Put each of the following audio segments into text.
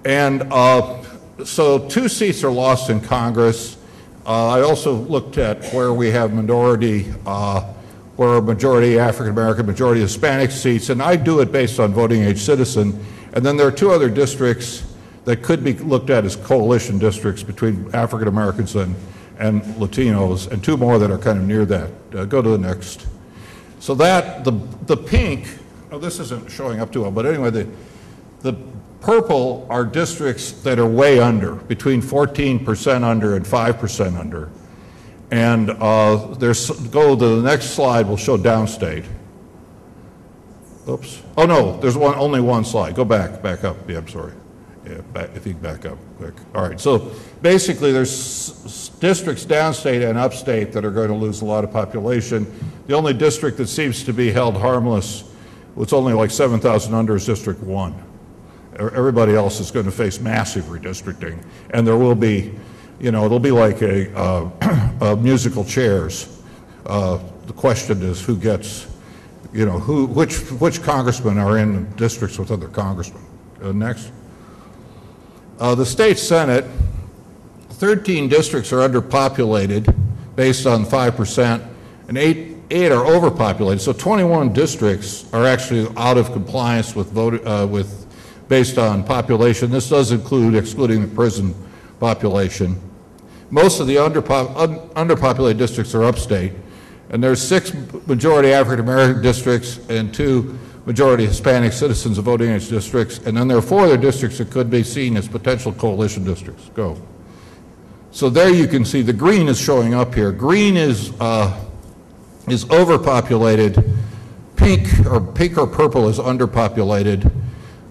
And so 2 seats are lost in Congress. I also looked at where we have minority, where majority African American, majority Hispanic seats, and I do it based on voting age citizen. And then there are 2 other districts that could be looked at as coalition districts between African Americans and Latinos, and 2 more that are kind of near that. Go to the next. So that, the pink, oh, this isn't showing up too well, but anyway, the purple are districts that are way under, between 14% under and 5% under. And go to the next slide, will show downstate. Oops. Oh no, there's only one slide. Go back up. Yeah, I'm sorry. Yeah, if you can back up quick. All right, so basically there's districts downstate and upstate that are going to lose a lot of population. The only district that seems to be held harmless, it's only like 7,000 under, is District 1. Everybody else is going to face massive redistricting, and there will be, you know, it'll be like a musical chairs. The question is who gets, you know, which congressmen are in districts with other congressmen. Next. The state Senate, 13 districts are underpopulated based on 5%, and eight are overpopulated. So 21 districts are actually out of compliance with based on population. This does include excluding the prison population. Most of the underpopulated districts are upstate, and there's 6 majority African American districts and 2 majority Hispanic citizens of voting age districts, and then there are 4 other districts that could be seen as potential coalition districts. Go. So there you can see the green is showing up here. Green is overpopulated. Pink or purple is underpopulated.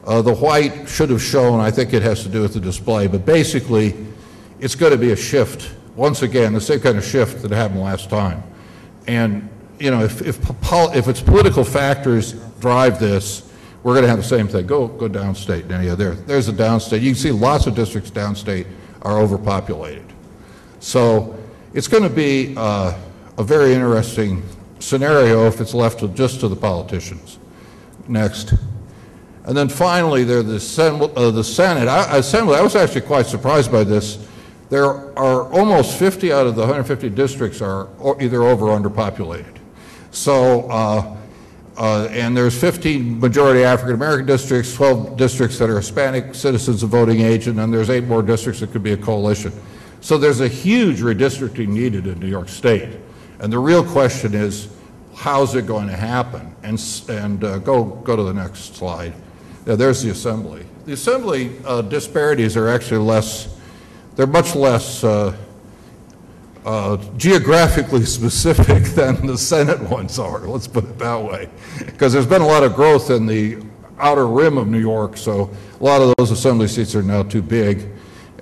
The white should have shown, I think it has to do with the display, but basically it's going to be a shift. Once again, the same kind of shift that happened last time. And you know, if it's political factors drive this, we're going to have the same thing. Go downstate. Yeah, there's a downstate. You can see lots of districts downstate are overpopulated. So it's going to be a very interesting scenario if it's left just to the politicians. Next. And then finally, there's the Senate. Assembly, I was actually quite surprised by this. There are almost 50 out of the 150 districts are either over or underpopulated. So, and there's 15 majority African American districts, 12 districts that are Hispanic citizens of voting age, and then there's 8 more districts that could be a coalition. So there's a huge redistricting needed in New York State. And the real question is, how's it going to happen? And go to the next slide. Yeah, there's the Assembly. The Assembly disparities are actually they're much less geographically specific than the Senate ones are, let's put it that way. Because there's been a lot of growth in the outer rim of New York, so a lot of those Assembly seats are now too big.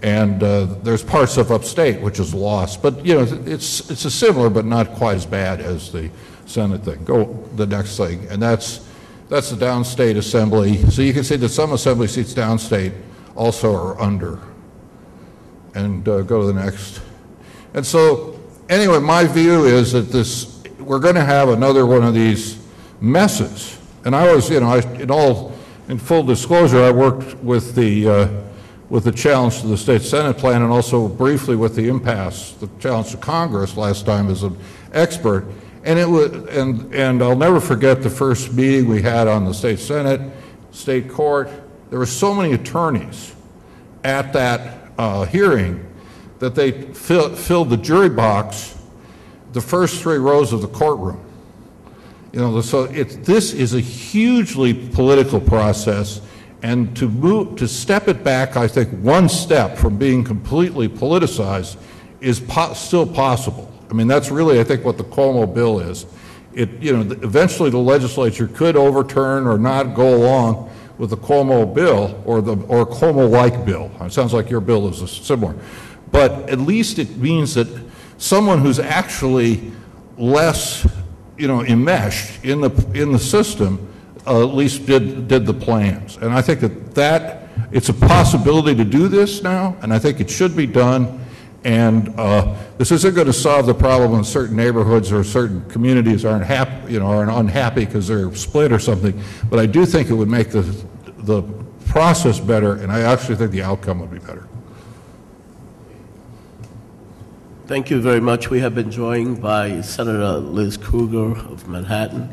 And there's parts of upstate which is lost. But you know, it's a similar but not quite as bad as the Senate thing. Go the next thing, and that's the downstate Assembly. So you can see that some Assembly seats downstate also are under. And go to the next. And so, anyway, my view is that we're going to have another one of these messes. And I was, you know, in full disclosure, I worked with the challenge to the state Senate plan, and also briefly with the impasse, the challenge to Congress last time as an expert. And it was, and I'll never forget the first meeting we had on the state Senate, state court. There were so many attorneys at that hearing that they filled the jury box, the first 3 rows of the courtroom. You know, so this is a hugely political process, and to step it back, I think, one step from being completely politicized is still possible. I mean, that's really, I think, what the Cuomo bill is. You know, eventually the legislature could overturn or not go along with the Cuomo bill or Cuomo-like bill. It sounds like your bill is similar. But at least it means that someone who's actually less, you know, enmeshed in the system at least did the plans. And I think that it's a possibility to do this now, and I think it should be done. And this isn't going to solve the problem in certain neighborhoods or certain communities aren't happy, you know, are unhappy because they're split or something. But I do think it would make the process better, and I actually think the outcome would be better. Thank you very much. We have been joined by Senator Liz Kruger of Manhattan.